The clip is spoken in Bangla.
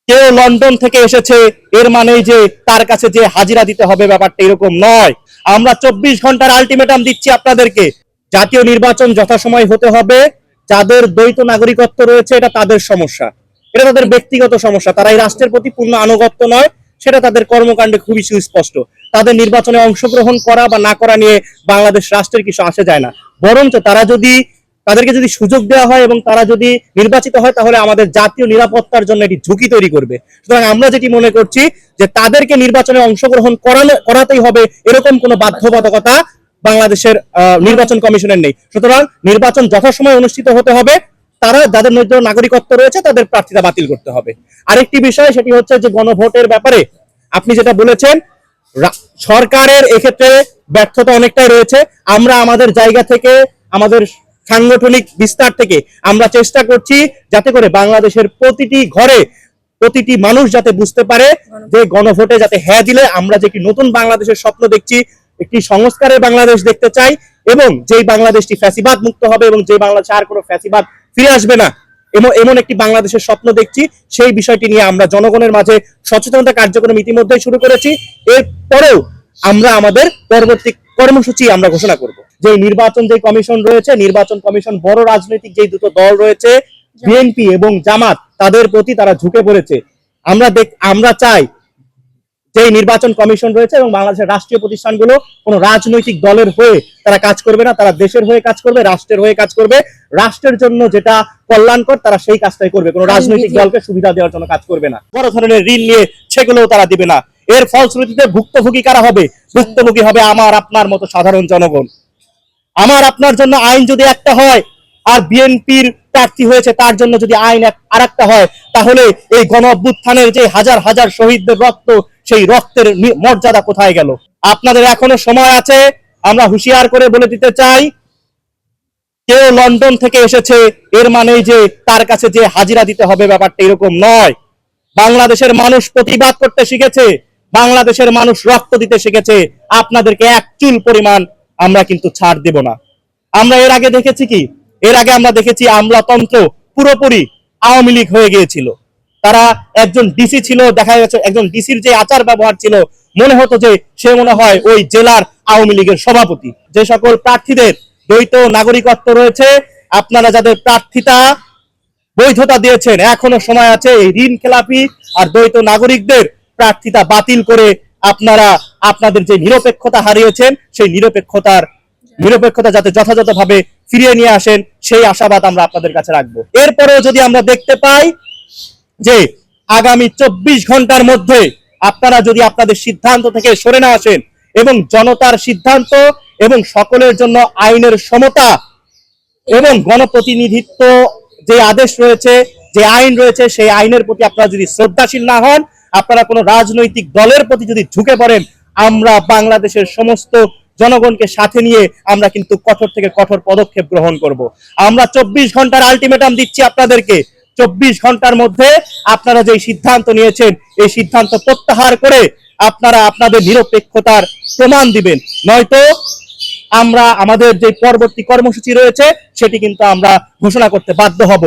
কেউ লন্ডন থেকে এসেছে এর মানেই যে তার কাছে যে হাজিরা দিতে হবে, ব্যাপারটা এরকম নয়। আমরা 24 ঘন্টার আলটিমেটাম দিচ্ছি আপনাদেরকে। জাতীয় নির্বাচন যথাসময় হতে হবে। যাদের দ্বৈত নাগরিকত্ব রয়েছে এটা তাদের সমস্যা, এটা তাদের ব্যক্তিগত সমস্যা। তারা এই রাষ্ট্রের প্রতি পূর্ণ আনুগত্য নয়, সেটা তাদের কর্মকাণ্ডে খুবই সুস্পষ্ট। তাদের নির্বাচনে অংশগ্রহণ করা বা না করা নিয়ে বাংলাদেশ রাষ্ট্রের কিছু আসে যায় না। বরঞ্চ তাদেরকে যদি সুযোগ দেওয়া হয় এবং তারা যদি নির্বাচিত হয়, তাহলে আমাদের জাতীয় নিরাপত্তার জন্য এটি ঝুঁকি তৈরি করবে। সুতরাং আমরা যেটি মনে করছি যে তাদেরকে নির্বাচনে অংশগ্রহণ করাতেই হবে এরকম কোনো বাধ্যবাধকতা বাংলাদেশের নির্বাচন কমিশনের নেই। সুতরাং নির্বাচন যথাসময়ে অনুষ্ঠিত হতে হবে। তারা যাদের নৈতিক নাগরিকত্ব রয়েছে তাদের প্রার্থিতা বাতিল করতে হবে। আরেকটি বিষয়, সেটি হচ্ছে যে গণভোটের ব্যাপারে আপনি যেটা বলেছেন, সরকারের এক্ষেত্রে ব্যর্থতা অনেকটাই রয়েছে। আমরা আমাদের জায়গা থেকে, আমাদের সাংগঠনিক বিস্তার থেকে আমরা চেষ্টা করছি যাতে করে বাংলাদেশের প্রতিটি ঘরে প্রতিটি মানুষ যাতে বুঝতে পারে যে গণভোটে যাতে হ্যাঁ দিলে আমরা যে একটি নতুন বাংলাদেশের স্বপ্ন দেখছি, একটি সংস্কারের বাংলাদেশ দেখতে চাই, এবং যেই বাংলাদেশটি ফ্যাসিবাদ মুক্ত হবে এবং যে বাংলাদেশে আর কোনো ফ্যাসিবাদ ফিরে আসবে না, এমন একটি বাংলাদেশের স্বপ্ন দেখছি। সেই বিষয়টি নিয়ে আমরা জনগণের মাঝে সচেতনতা কার্যক্রম ইতিমধ্যেই শুরু করেছি। এরপরেও আমরা আমাদের পরবর্তী কর্মসূচি আমরা ঘোষণা করব। যে নির্বাচন যে কমিশন রয়েছে, নির্বাচন কমিশন বড় রাজনৈতিক যে দুটো দল রয়েছে, বিএনপি এবং জামাত, তাদের প্রতি তারা ঝুঁকে পড়েছে। আমরা চাই যে নির্বাচন কমিশন রয়েছে এবং বাংলাদেশের রাষ্ট্রীয় প্রতিষ্ঠানগুলো কোনো রাজনৈতিক দলের হয়ে তারা কাজ করবে না। তারা দেশের হয়ে কাজ করবে, রাষ্ট্রের হয়ে কাজ করবে। রাষ্ট্রের জন্য যেটা কল্যাণকর তারা সেই কাজটাই করবে, কোনো রাজনৈতিক দলকে সুবিধা দেওয়ার জন্য কাজ করবে না। বড় ধরনের ঋণ নিয়ে সেগুলোও তারা দিবে না। এর ফলশ্রুতিতে ভুক্তভোগী কারা হবে? ভুক্তভোগী হবে আমার আপনার মতো সাধারণ জনগণ। আমার আপনার জন্য আইন যদি একটা হয়, আর বিএনপির প্রার্থী হয়েছে তার জন্য যদি আইন আর একটা হয়, তাহলে এই গণ অভ্যুত্থানের যে হাজার হাজার শহীদদের রক্ত, সেই রক্তের মর্যাদা কোথায় গেল? আপনাদের এখনো সময় আছে। আমরা হুঁশিয়ার করে বলে দিতে চাই, কেউ লন্ডন থেকে এসেছে এর মানেই যে তার কাছে যে হাজিরা দিতে হবে, ব্যাপারটা এরকম নয়। বাংলাদেশের মানুষ প্রতিবাদ করতে শিখেছে, বাংলাদেশের মানুষ রক্ত দিতে শিখেছে। আপনাদেরকে এক চুল পরিমাণ আমরা কিন্তু ছাড় দেব না। আমরা এর আগে দেখেছি কি? এর আগে আমরা দেখেছি আমলাতন্ত্র পুরোপুরি আওয়ামী লীগ হয়ে গিয়েছিল। তারা একজন ডিসি ছিল, দেখা গেছে একজন ডিসির যে আচার ব্যবহার ছিল, মনে হতো যে সে মনে হয় ওই জেলার আওয়ামী লীগের সভাপতি। যে সকল প্রার্থীদের দ্বৈত নাগরিকত্ব রয়েছে, আপনারা যাদের প্রার্থিতা বৈধতা দিয়েছেন, এখনো সময় আছে এই ঋণ খেলাপি আর দ্বৈত নাগরিকদের প্রার্থিতা বাতিল করে আপনারা আপনাদের যে নিরপেক্ষতা হারিয়েছেন, সেই নিরপেক্ষতা যাতে যথাযথভাবে ফিরিয়ে নিয়ে আসেন, সেই আশাবাদ আমরা আপনাদের কাছে রাখবো। এরপরেও যদি আমরা দেখতে পাই যে আগামী 24 ঘন্টার মধ্যে আপনারা যদি আপনাদের সিদ্ধান্ত থেকে সরে না আসেন এবং জনতার সিদ্ধান্ত এবং সকলের জন্য আইনের সমতা এবং গণপ্রতিনিধিত্ব যে আদেশ রয়েছে, যে আইন রয়েছে, সেই আইনের প্রতি আপনারা যদি শ্রদ্ধাশীল না হন, আপনারা কোনো রাজনৈতিক দলের প্রতি যদি ঝুঁকে পড়েন, আমরা বাংলাদেশের সমস্ত জনগণকে সাথে নিয়ে আমরা কিন্তু কঠোর থেকে কঠোর পদক্ষেপ গ্রহণ করব। আমরা 24 ঘন্টার আলটিমেটাম দিচ্ছি আপনাদেরকে। 24 ঘন্টার মধ্যে আপনারা যে সিদ্ধান্ত নিয়েছেন, এই সিদ্ধান্ত প্রত্যাহার করে আপনারা আপনাদের নিরপেক্ষতার প্রমাণ দিবেন। নয়তো আমরা আমাদের যে পরবর্তী কর্মসূচি রয়েছে সেটি কিন্তু আমরা ঘোষণা করতে বাধ্য হব।